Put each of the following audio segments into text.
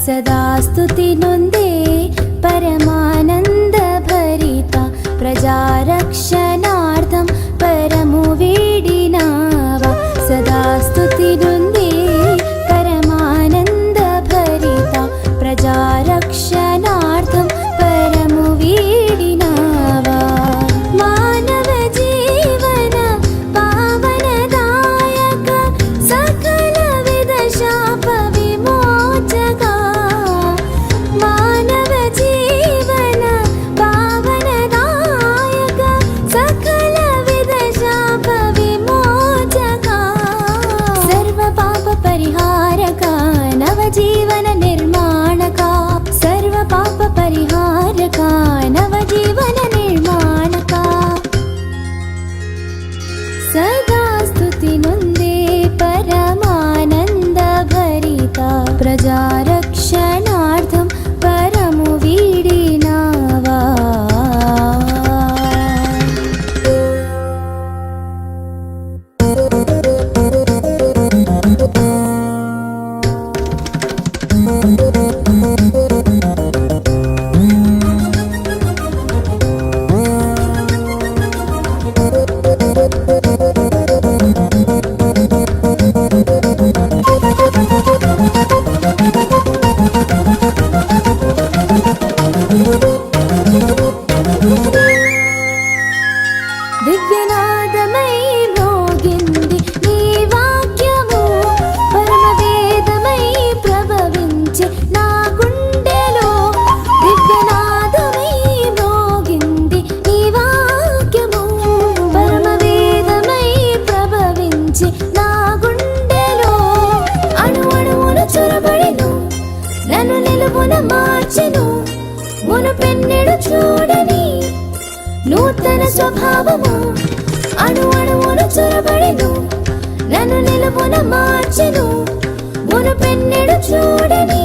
सदा स्तुति नोंदे परमानंद भरिता प्रजारक्षणार्थं परमु वीडिनावा सदा स्तुति नोंदे परमानंद भरिता प्रजारक्षणार्थं परमु वीडिनावा मानव जीवन पावनदायक सकल विध शाप विमोचक जीवन निर्माणका सर्व पाप परिहारका नव जीवन निर्माणका सदा स्तुति नोंदे परमानंद भरिता प्रजारक्षणार्थं परमु वीडिनावा दिव्यनादमयी भोगिंदी नी वाक्यमु परमवेदमयी प्रभविंचे ना गुंडेलो दिव्यनादमयी भोगिंदी नी वाक्यमु परमवेदमयी प्रभविंचे ना गुंडेलो अणु अणुवुनु चొరబడెను నన్ను నిలువున మార్చెను మునుపెన్నెడు చూడని నూతన స్వభావము అణు అణువును చొరబడెను నన్ను నిలువున మార్చెను మునుపెన్నెడు చూడని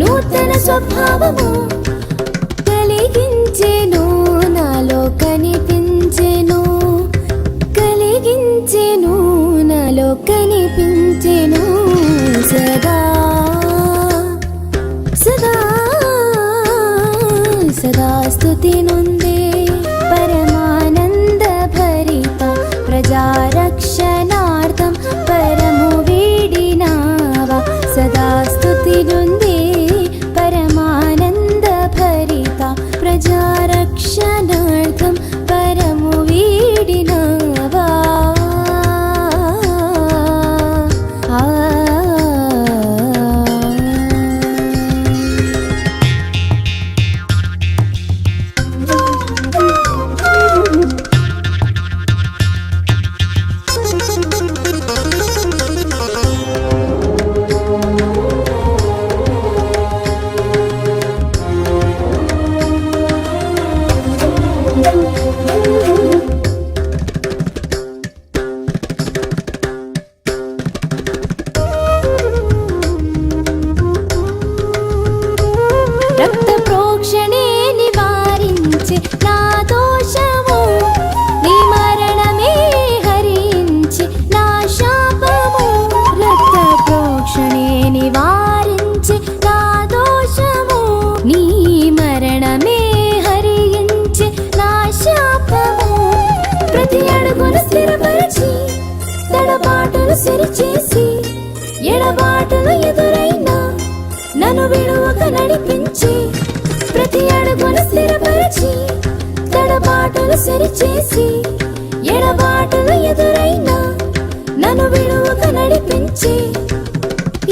నూతన స్వభావము కలిగించెను నాలో కనిపించెను కలిగించెను నాలో కనిపించెను సదా సదా सदा स्तुति नोंदे परमानंद भरिता प्रजारक्षणार्थं परमु वीडिनावा सदा स्तुति नोंदे परमानंद भरिता प्रजारक्षणार्थं परमु वीडिनावा रक्त प्रोक्षणे निवारिंचे ना दोषमु नी मरणमे हरिंचे ना शापमु रक्त प्रोक्षणे निवारिंचे ना दोषमु नी मरणमे हरिंचे ना शापमु प्रति अडुगुनु स्थिरपरिచి తడబాటులు సరిచేసి ఎడబాటులు ఎదురైనా నన్ను విడువక నడిపించి ప్రతి అడుగును స్థిరపరిచి తడబాటులు సరిచేసి ఎడబాటులు ఎదురైనా నన్ను విడువక నడిపించి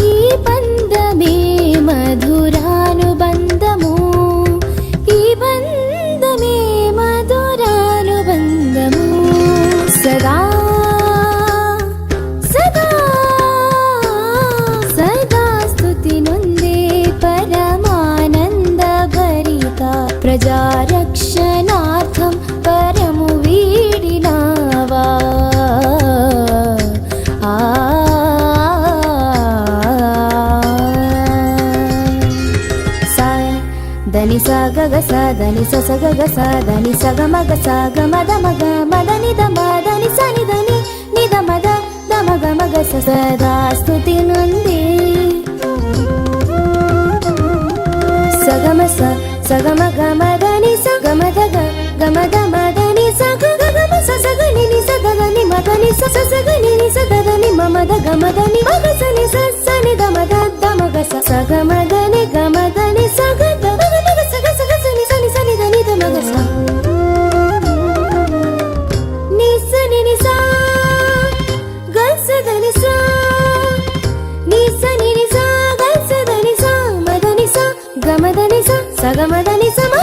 ఈ బంధమే మధురానుబంధము ఈ బంధమే మధురానుబంధము సదా సదా సదా స్తుతి నొందే పరమానంద దని స స గ గ స దని స గ మ గ స గ మ ద మ గ మ ద ని ద మ ద ని స ని ద ని ని ద మ ద ద మ గ మ గ స సదా స్తుతి నుండి స గ మ స స గ మ గ మ ద ని స గ మ ద గ గ మ ద మ ద ని స గ గ గ మ స స గ ని ని స ద ద ని మ ద ని స స స గ ని ని స ద ద ని మ మ ద గ మ ద ని మ గ స ని స స ని ద మ ద ద మ గ స స గ మ ద ని గ మ ద ని స గ ద మ గ మ గ స గ స గ స ని స ని స ని ద ని ద మ గ స ని స ని ని స గ స ద ని స ని స ని ని స గ స ద ని స మ ద ని స గ మ ద ని స స గ మ ద ని స మ